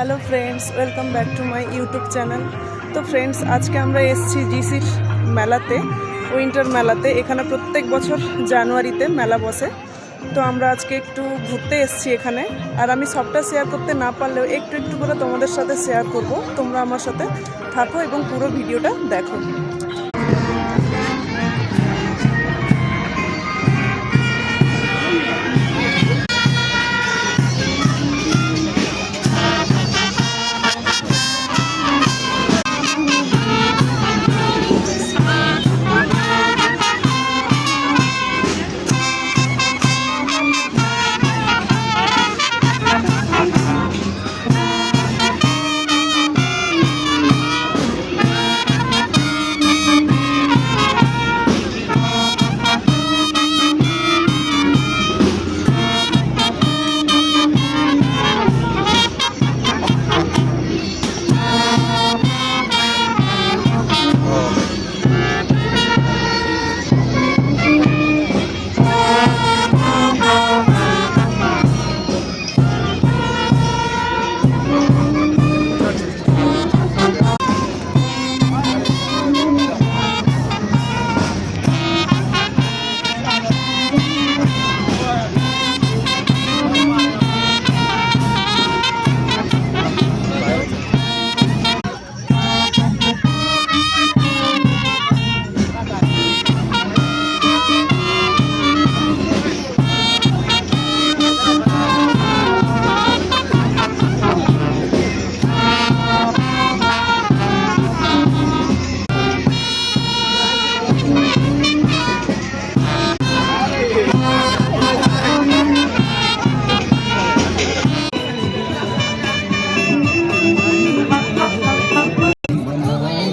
Hello friends, welcome back to my YouTube channel. তো friends, আজকে আমরা এসেছি জিসির মেলাতে, উইন্টার মেলাতে। এখানে প্রত্যেক বছর জানুয়ারিতে মেলা বসে। তো আমরা আজকে একটু ঘুরতে এসেছি এখানে। আর আমি সবটা শেয়ার করতে না পারলেও একটু একটু করে তোমাদের সাথে শেয়ার করব। তোমরা আমার সাথে থাকো এবং পুরো ভিডিওটা দেখো।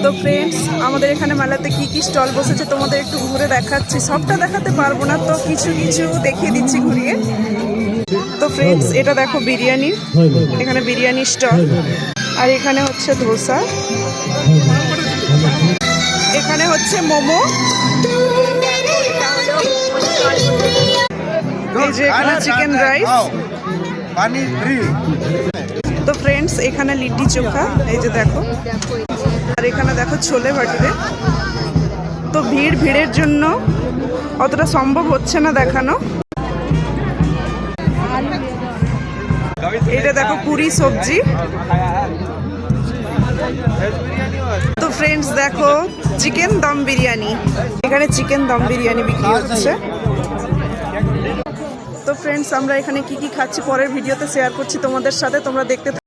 তো ফ্রেন্ডস, আমাদের এখানে মেলাতে কি কি স্টল বসেছে তোমাদের একটু ঘুরে দেখাচ্ছি। সবটা দেখাতে পারবো না, তো কিছু কিছু দেখিয়ে দিচ্ছি ঘুরিয়ে। তো ফ্রেন্ডস, এটা দেখো বিরিয়ানি, এখানে বিরিয়ানি স্টল। আর এখানে হচ্ছে ধোসা, এখানে হচ্ছে মোমো, এই যে এখানে চিকেন রাইস। তো ফ্রেন্ডস, এখানে লিট্টি চোখা, এই যে দেখো। আর এখানে দেখো ছোলে ভাটুরে। তো ভিড়ের জন্য অতটা সম্ভব হচ্ছে না দেখানো। এটা দেখো পুরি সবজি। তো ফ্রেন্ডস দেখো চিকেন দম বিরিয়ানি, এখানে চিকেন দম বিরিয়ানি বিক্রি হচ্ছে। তো ফ্রেন্ডস, আমরা এখানে কি কি খাচ্ছি পরের ভিডিওতে শেয়ার করছি তোমাদের সাথে, তোমরা দেখতে